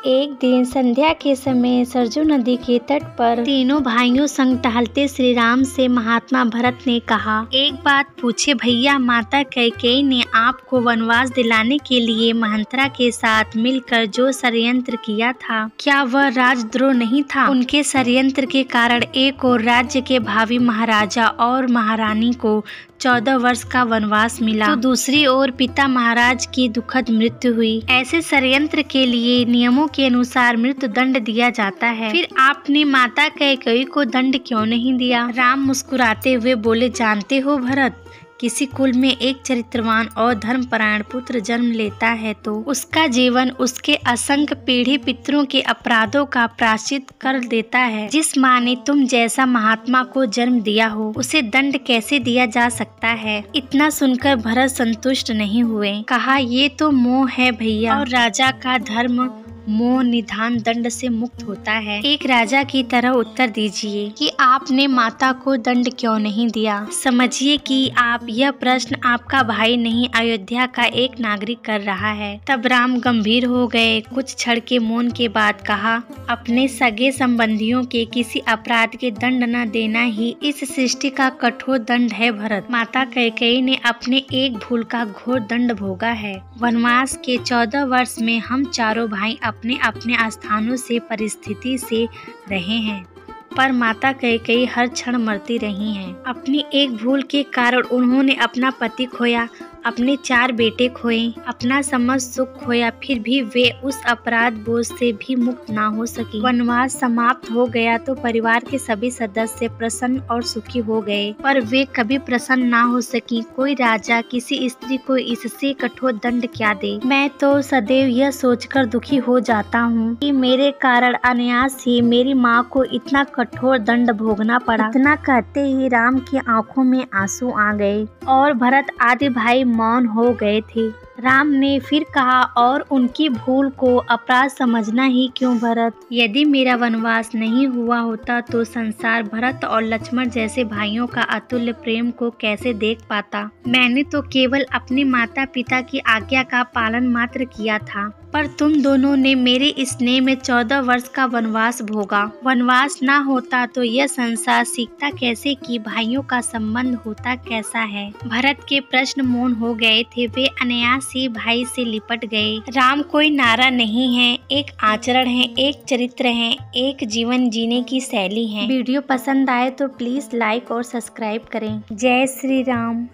एक दिन संध्या के समय सरजू नदी के तट पर तीनों भाइयों संग टहलते श्री राम से महात्मा भरत ने कहा, एक बात पूछे भैया, माता कैकेयी ने आपको वनवास दिलाने के लिए मंथरा के साथ मिलकर जो षड्यंत्र किया था, क्या वह राजद्रोह नहीं था? उनके षड्यंत्र के कारण एक और राज्य के भावी महाराजा और महारानी को 14 वर्ष का वनवास मिला, तो दूसरी ओर पिता महाराज की दुखद मृत्यु हुई। ऐसे षड्यंत्र के लिए नियमों के अनुसार मृत्यु दंड दिया जाता है, फिर आपने माता कैकेयी को दंड क्यों नहीं दिया? राम मुस्कुराते हुए बोले, जानते हो भरत, किसी कुल में एक चरित्रवान और धर्मपरायण पुत्र जन्म लेता है तो उसका जीवन उसके असंख्य पीढ़ी पितरों के अपराधों का प्रायश्चित कर देता है। जिस माँ ने तुम जैसा महात्मा को जन्म दिया हो, उसे दंड कैसे दिया जा सकता है? इतना सुनकर भरत संतुष्ट नहीं हुए। कहा, ये तो मोह है भैया, और राजा का धर्म मोह निधान दंड से मुक्त होता है। एक राजा की तरह उत्तर दीजिए कि आपने माता को दंड क्यों नहीं दिया। समझिए कि आप यह प्रश्न आपका भाई नहीं, अयोध्या का एक नागरिक कर रहा है। तब राम गंभीर हो गए। कुछ क्षण के मौन के बाद कहा, अपने सगे संबंधियों के किसी अपराध के दंड न देना ही इस सृष्टि का कठोर दंड है भरत। माता कैकेयी ने अपने एक भूल का घोर दंड भोगा है। वनवास के 14 वर्ष में हम चारों भाई अपने अपने स्थानों से परिस्थिति से रहे हैं, पर माता कैकेयी हर क्षण मरती रही हैं। अपनी एक भूल के कारण उन्होंने अपना पति खोया, अपने 4 बेटे खोए, अपना समस्त सुख खोया, फिर भी वे उस अपराध बोझ से भी मुक्त ना हो सकी। वनवास समाप्त हो गया तो परिवार के सभी सदस्य प्रसन्न और सुखी हो गए, पर वे कभी प्रसन्न ना हो सकी। कोई राजा किसी स्त्री को इससे कठोर दंड क्या दे? मैं तो सदैव यह सोचकर दुखी हो जाता हूँ कि मेरे कारण अनायास ही मेरी माँ को इतना कठोर दंड भोगना पड़ा। इतना कहते ही राम की आंखों में आंसू आ गए और भरत आदि भाई मौन हो गए थे। राम ने फिर कहा, और उनकी भूल को अपराध समझना ही क्यों भरत? यदि मेरा वनवास नहीं हुआ होता तो संसार भरत और लक्ष्मण जैसे भाइयों का अतुल्य प्रेम को कैसे देख पाता? मैंने तो केवल अपने माता पिता की आज्ञा का पालन मात्र किया था, पर तुम दोनों ने मेरे स्नेह में 14 वर्ष का वनवास भोगा। वनवास ना होता तो यह संसार सीखता कैसे कि भाइयों का संबंध होता कैसा है? भरत के प्रश्न मौन हो गए थे। वे अनायास ही भाई से लिपट गए। राम कोई नारा नहीं है, एक आचरण है, एक चरित्र है, एक जीवन जीने की शैली है। वीडियो पसंद आए तो प्लीज लाइक और सब्सक्राइब करें। जय श्री राम।